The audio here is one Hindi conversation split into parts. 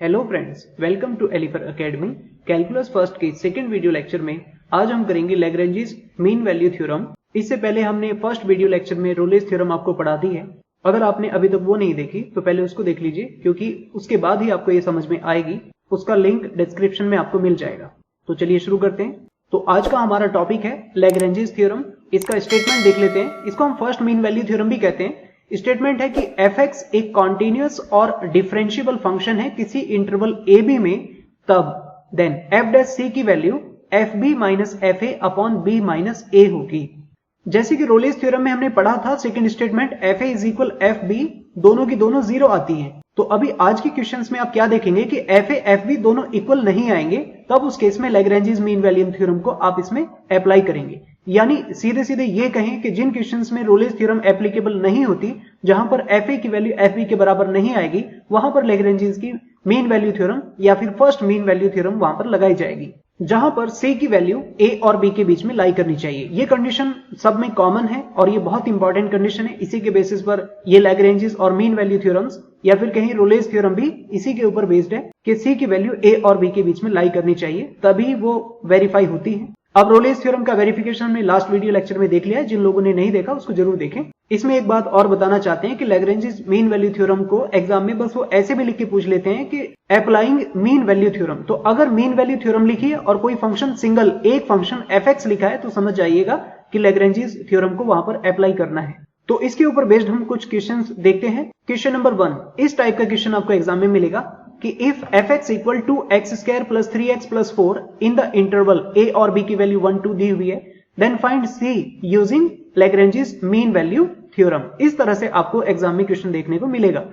Hello friends, welcome to Elifer academy. Calculus first के सेकंड वीडियो लेक्चर में आज हम करेंगे लैग्रेंजेस मीन वैल्यू थ्योरम। इससे पहले हमने फर्स्ट वीडियो लेक्चर में रोलेस थ्योरम आपको पढ़ा दी है। अगर आपने अभी तक वो नहीं देखी तो पहले उसको देख लीजिए, क्योंकि उसके बाद ही आपको ये समझ में आएगी। उसका लिंक डिस्क्रिप्शन में आपको मिल जाएगा। तो चलिए शुरू करते हैं। तो आज का हमारा टॉपिक है लैग्रेंजेस थ्योरम। इसका स्टेटमेंट देख लेते हैं। इसको हम फर्स्ट मीन वैल्यू थ्योरम भी कहते हैं। स्टेटमेंट है कि fx एक कॉन्टिन्यूअस और डिफरेंशिएबल फंक्शन है किसी इंटरवल a b में, तब देन f डैश c की value fb minus fa upon b minus a होगी। जैसे कि रोलेस थ्योरम में हमने पढ़ा था, second statement fa is equal fb, दोनों की दोनों जीरो आती हैं। तो अभी आज की क्वेश्चंस में आप क्या देखेंगे कि fa fb दोनों इक्वल नहीं आएंगे, तब उस केस में लैग्रेंजेस मीन वैल्यू थ्योरम को आप इसमें अप्लाई करेंगे। यानी सीधे सीधे ये कहें कि जिन क्वेश्चंस में रोलेस थ्योरम एप्लीकेबल नहीं होती, जहां पर fa की वैल्यू fb के बराबर नहीं आएगी, वहां पर लैग्रेंजेस की मीन वैल्यू थ्योरम या फिर फर्स्ट मीन वैल्यू थ्योरम वहां पर लगाई जाएगी, जहां पर c की वैल्यू a और b के बीच में लाई करनी चाहिए। ये कंडीशन सब में कॉमन है और ये बहुत इंपॉर्टेंट कंडीशन है। इसी के बेसिस पर ये लैग्रेंजेस और मीन वैल्यू थ्योरम्स या फिर कहीं रोलेस थ्योरम भी इसी के ऊपर बेस्ड है कि c की वैल्यू a और b के बीच में लाई करनी चाहिए, तभी वो वेरीफाई होती है। अब रोलेस थ्योरम का वेरिफिकेशन हमने लास्ट वीडियो लेक्चर में देख लिया है। जिन लोगों ने नहीं देखा उसको जरूर देखें। इसमें एक बात और बताना चाहते हैं कि लैग्रेंजेस मीन वैल्यू थ्योरम को एग्जाम में बस वो ऐसे भी लिख के पूछ लेते हैं कि अप्लाइंग मीन वैल्यू थ्योरम। तो अगर मीन वैल्यू थ्योरम लिखी है और कोई फंक्शन सिंगल एक फंक्शन fx लिखा है, तो समझ जाइएगा कि लैग्रेंजेस थ्योरम को वहां पर अप्लाई करना है। तो इसके ऊपर बेस्ड हम कुछ क्वेश्चंस देखते हैं। क्वेश्चन नंबर 1, इस टाइप का क्वेश्चन आपको एग्जाम में मिलेगा कि if fx equal to x square plus 3x plus 4 in the interval a और b की वैल्यू 1 2 दी हुई है, then find c using Lagrange's mean value theorem. इस तरह से आपको एग्जाम में क्वेश्चन देखने को मिलेगा।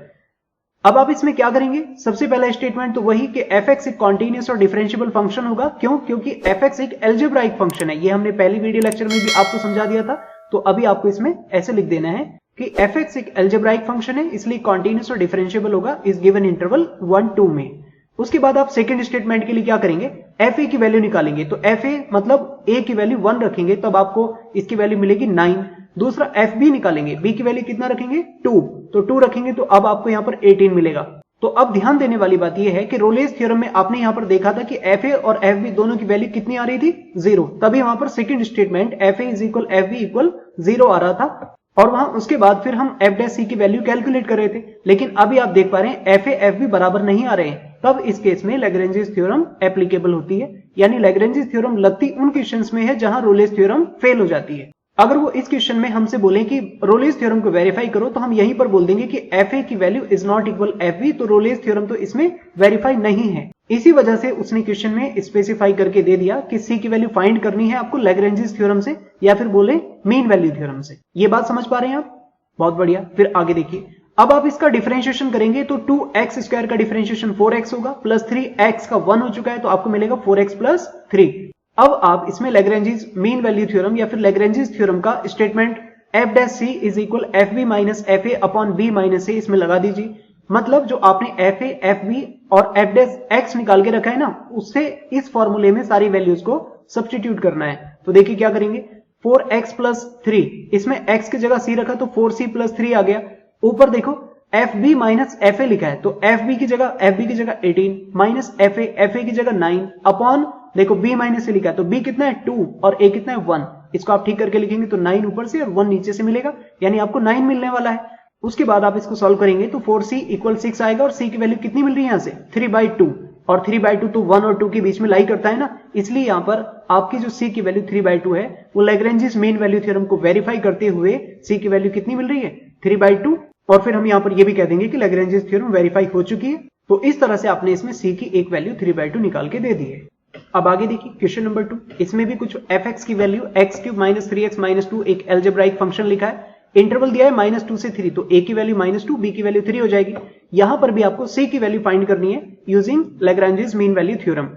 अब आप इसमें क्या करेंगे? सबसे पहला स्टेटमेंट तो वही कि fx एक कॉन्टिन्यूअस और डिफरेंशिएबल फंक्शन होगा। क्यों? क्योंकि fx एक अलजेब्राइक फंक्शन है। ये हमने पहली वीडियो लेक्चर में भी आपको समझा दिया था। तो अभी आपको इसमें ऐसे लिख देना है कि fx एक अलजेब्राइक फंक्शन है, इसलिए कॉन्टिन्यूअस और डिफरेंशिएबल होगा इस गिवन इंटरवल 1 2 में। उसके बाद आप सेकंड स्टेटमेंट के लिए क्या करेंगे? fa की वैल्यू निकालेंगे। तो fa मतलब a की वैल्यू 1 रखेंगे, तब आपको इसकी वैल्यू मिलेगी 9। दूसरा fb निकालेंगे, b की वैल्यू कितना रखेंगे? 2। तो 2 रखेंगे तो अब आपको यहां पर 18 मिलेगा। तो अब ध्यान देने वाली बात यह है कि रोलेस थ्योरम में आपने यहां पर देखा था कि fa और fb दोनों की वैल्यू कितनी आ रही थी? 0। तभी वहां पर second statement fa is equal fb equal 0 आ रहा था, और वहां उसके बाद फिर हम f डैश c की वैल्यू कैलकुलेट कर रहे थे। लेकिन अभी आप देख पा रहे हैं fa fb बराबर नहीं आ रहे हैं, तब इस केस में लैग्रेंजेस थ्योरम एप्लीकेबल होती है। यानी लैग्रेंजेस थ्योरम लगती उन क्वेश्चंस में है जहां रोलेस थ्योरम फेल हो जाती है। अगर वो इस क्वेश्चन में हमसे बोले कि रोलेस थ्योरम को वेरीफाई करो, तो हम यहीं पर बोल देंगे कि fa की value is not equal fb, तो रोलेस थ्योरम तो इसमें वेरीफाई नहीं है। इसी वजह से उसने क्वेश्चन में स्पेसिफाई करके दे दिया कि c की वैल्यू फाइंड करनी है आपको लैग्रेंजेस थ्योरम से या फिर बोले मीन वैल्यू थ्योरम से। ये बात समझ पा रहे हैं आप? बहुत बढ़िया। फिर आगे देखिए। अब आप इसका डिफरेंशिएशन करेंगे तो 2x स्क्वायर का डिफरेंशिएशन 4x होगा, प्लस 3x का 1 हो चुका है, तो आपको मिलेगा 4x प्लस 3। अब आप इसमें लैग्रेंजेस मीन वैल्यू थ्योरम या फिर लैग्रेंजेस थ्योरम का statement f dash c is equal fb minus fa upon b minus a इसमें लगा दीजिए। मतलब जो आपने fa fb और f डैश x निकाल के रखा है ना, उससे इस फॉर्मूले में सारी वैल्यूज को सब्स्टिट्यूट करना है। तो देखिए क्या करेंगे? 4x प्लस 3, इसमें x की जगह c रखा तो 4c प्लस 3 आ गया। ऊपर देखो fb माइनस fa लिखा है, तो fb की जगह 18 माइनस fa की जगह 9 अपॉन देखो b माइनस से लिखा है, तो b कितना है 2 और a कितना है 1। इसको आप ठीक करके लिखेंगे तो 9 ऊपर से और 1 नीचे से मिलेगा, यानी आपको 9 मिलने वाला है। उसके बाद आप इसको सॉल्व करेंगे तो 4c इक्वल 6 आएगा, और c की वैल्यू कितनी मिल रही है यहां से? 3/2, और 3/2 तो 1 और 2 के बीच में लाई करता है ना, इसलिए यहां पर आपकी जो c की वैल्यू 3/2 है वो लैग्रेंजेस मीन वैल्यू थ्योरम को वेरीफाई करते हुए c की वैल्यू कितनी मिल रही है? 3/2। और फिर हम यहां पर ये भी कह देंगे कि लैग्रेंजेस थ्योरम वेरीफाई हो चुकी है। तो इस तरह से आपने इसमें c की एक वैल्यू 3/2 निकाल के दे दी है। अब आगे देखिए क्वेश्चन नंबर 2। इसमें भी कुछ fx की value x³ minus 3x minus 2 एक अलजेब्राइक फंक्शन लिखा है। इंटरवल दिया है -2 से 3, तो a की वैल्यू -2, b की वैल्यू 3 हो जाएगी। यहां पर भी आपको c की वैल्यू फाइंड करनी है using Lagrange's mean value theorem.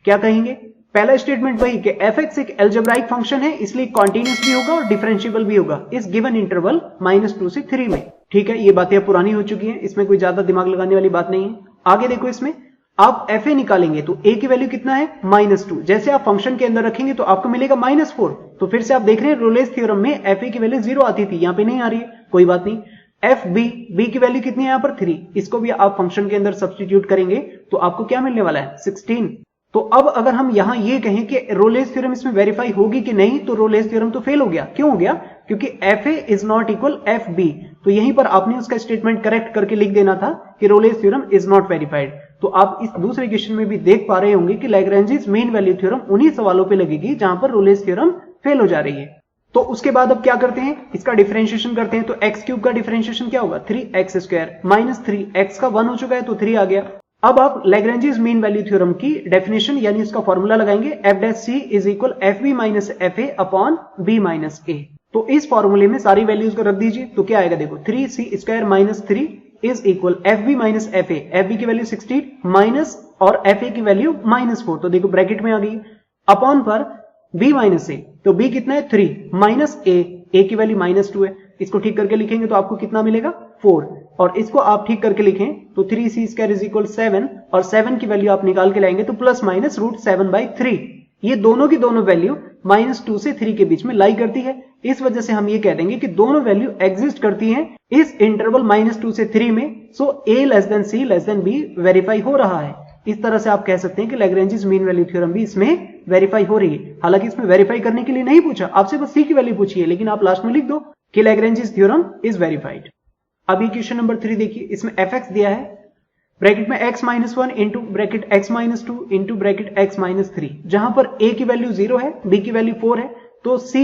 क्या कहेंगे? पहला स्टेटमेंट वही कि fx एक अलजेब्राइक फंक्शन है, इसलिए कॉन्टिन्यूअस भी होगा और डिफरेंशिएबल भी होगा इस गिवन इंटरवल -2 से 3 में। ठीक है, ये बातें पुरानी हो चुकी हैं, इसमें कोई ज्यादा दिमाग लगाने वाली बात नहीं है। आगे देखो, इसमें आप fa निकालेंगे तो a की वैल्यू कितना है? -2। जैसे आप फंक्शन के अंदर रखेंगे तो आपको मिलेगा -4। तो फिर से आप देख रहे हैं रोलेस थ्योरम में fa की वैल्यू 0 आती थी, यहां पे नहीं आ रही है, कोई बात नहीं। fb, b की वैल्यू कितनी है यहां पर? 3। इसको भी आप फंक्शन के अंदर सब्स्टिट्यूट करेंगे तो आपको क्या मिलने वाला है 16। तो अब अगर हम यहां ये कहें कि रोलेस थ्योरम इसमें वेरीफाई होगी कि नहीं, तो रोलेस थ्योरम तो फेल हो गया। क्यों हो गया? क्योंकि FA is not equal FB। तो यहीं पर आपने उसका स्टेटमेंट करेक्ट करके लिख देना था कि Rolle's theorem is not verified. तो आप इस दूसरे क्वेश्चन में भी देख पा रहे होंगे कि लैग्रेंजेस मीन वैल्यू थ्योरम उन्हीं सवालों पे लगेगी जहां पर रोलेस थ्योरम फेल हो जा रही है। तो उसके बाद अब क्या करते हैं, इसका डिफरेंशिएशन करते हैं। तो एक्स क्यूब का डिफरेंशिएशन क्या होगा 3x² माइनस 3x का 1 हो चुका है तो 3 आ गया। अब आप लैग्रेंजेस मीन वैल्यू थ्योरम की डेफिनेशन यानी उसका फॉर्मूला लगाएंगे f' is equal FB minus FA upon B minus A। तो इस फॉर्मूले में सारी वैल्यूज को रख दीजिए तो क्या आएगा देखो 3c² minus 3 is equal FB minus FA। FB की वैल्यू 16 माइनस और FA की वैल्यू -4, तो देखो ब्रैकेट में आ गई, अपॉन पर B माइनस A। तो B कितना है 3 माइनस A की वैल्यू -2 है। इसको ठीक करके लिखेंगे तो आपको कितना मिलेगा 4, और इसको आप ठीक करके लिखें तो 3c² इज इक्वल 7 और 7 की वैल्यू आप निकाल के लाएंगे तो प्लस माइनस √7/3। ये दोनों की दोनों वैल्यू -2 से 3 के बीच में लाई करती है। इस वजह से हम ये कह देंगे कि दोनों वैल्यू एग्जिस्ट करती हैं इस इंटरवल -2 से 3 में। सो A less than C less than B verify हो रहा है। इस तरह से आप कह सकते हैं कि लैग्रेंजेस मीन वैल्यू थ्योरम भी इसमें वेरीफाई हो रही है। हालांकि इसमें वेरीफाई करने के लिए नहीं पूछा, आपसे बस C की वैल्यू पूछी है, लेकिन आप लास्ट में लिख दो कि लैग्रेंजेस थ्योरम इज वेरीफाइड। अभी क्वेश्चन नंबर 3 देखिए, इसमें fx दिया है ब्रैकेट में x-1 into bracket x-2 into bracket x-3। जहां पर a की वैल्यू 0 है, b की वैल्यू 4 है, तो c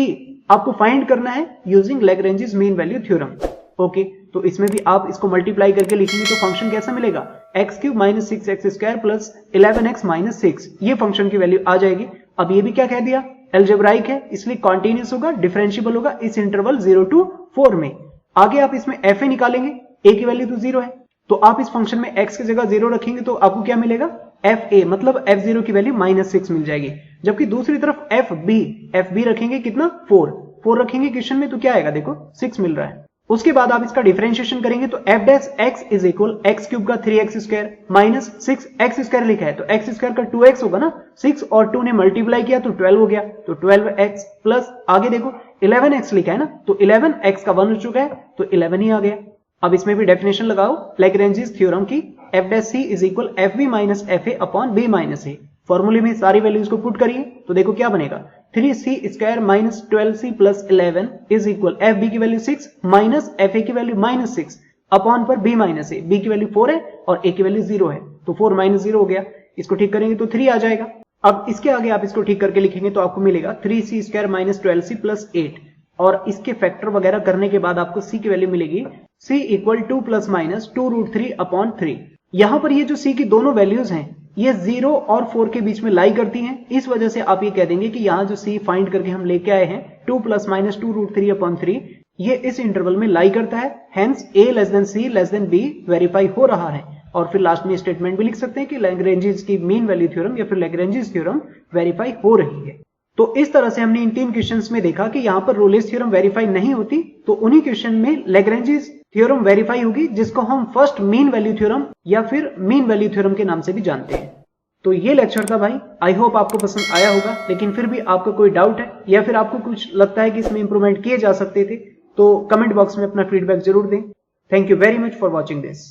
आपको फाइंड करना है using Lagrange's mean value theorem. Okay, तो इसमें भी आप इसको मल्टीप्लाई करके लिखेंगे तो फंक्शन कैसा मिलेगा x³ minus 6x² plus 11x minus 6, ये फंक्शन की वैल्यू आ जाएगी। अब ये भी क्या कह दिया, एल्जेब्राइक है, इसलिए कॉन्टिन्यूस होगा, डिफरेंशिएबल होगा इस इंटरवल 0 to 4 में। आगे आप इसमें fa निकालेंगे, a की वैल्यू तो 0 है, तो आप इस फंक्शन में x की जगह 0 रखेंगे तो आपको क्या मिलेगा fa, मतलब f0 की वैल्यू -6 मिल जाएगी। जबकि दूसरी तरफ fb रखेंगे कितना 4 रखेंगे क्वेश्चन में तो क्या आएगा देखो 6 मिल रहा है। उसके बाद आप इसका डिफरेंशिएशन करेंगे तो f' इज इक्वल x³ का 3x² माइनस 6x² लिखा है तो x² का 2x होगा ना, 6 और 2 ने मल्टीप्लाई किया तो 12 हो गया, तो 12x प्लस आगे देखो 11x लिखा है ना, तो 11x का 1 हो चुका है तो 11 ही आ गया। अब इसमें भी डेफिनेशन लगाओ लैग्रेंजेस थ्योरम की, f' is equal FB minus FA upon B minus A। फॉर्मूले में सारी वैल्यूज को पुट करिए तो देखो क्या बनेगा 3c² minus 12c plus 11 is equal FB की वैल्यू 6 माइनस FA की वैल्यू -6 अपॉन पर B माइनस A। B की वैल्यू 4 है और A की वैल्यू 0 है, तो 4 माइनस 0 हो गया। इसको ठीक करेंगे तो 3 आ जाएगा। अब इसके आगे आप इसको ठीक करके लिखेंगे तो आपको मिलेगा 3c² माइनस 12c प्लस 8, और इसके फैक्टर वगैरह करने के बाद आपको c की वैल्यू मिलेगी c equal 2 plus minus 2√3 upon 3। यहां पर ये जो c की दोनों वैल्यूज हैं ये 0 और 4 के बीच में लाई करती हैं, इस वजह से आप ये कह देंगे कि यहाँ जो c फाइंड करके हम लेके आए हैं 2 प्लस माइनस 2√3 अपॉन 3 ये इस इंटरवल में लाई करता है, hence a less than c less than b verify हो रहा है। और फिर लास्ट में स्टेटमेंट भी लिख सकते हैं कि लैग्रेंजेस की मीन वैल्यू थ्योरम या फिर लैग्रेंजेस थ्योरम वेरीफाई हो रही है। तो इस तरह से हमने इन 3 क्वेश्चंस में देखा कि यहाँ पर रोलेस थ्योरम वेरीफाई नहीं होती, तो उन्हीं क्वेश्चन में लैग्रेंजेस थ्योरम वेरीफाई होगी, जिसको हम फर्स्ट मीन वैल्यू थ्योरम या फिर मीन वैल्यू थ्योरम के नाम से भी जानते हैं। तो ये लेक्चर था भाई, आई होप आपको पसंद आया होगा, लेकिन फिर भी आपको कोई डाउट है या फिर आपको कुछ लगता है कि इसमें इंप्रूवमेंट किए जा सकते थे तो कमेंट बॉक्स में अपना फीडबैक जरूर दें। Thank you very much for watching this.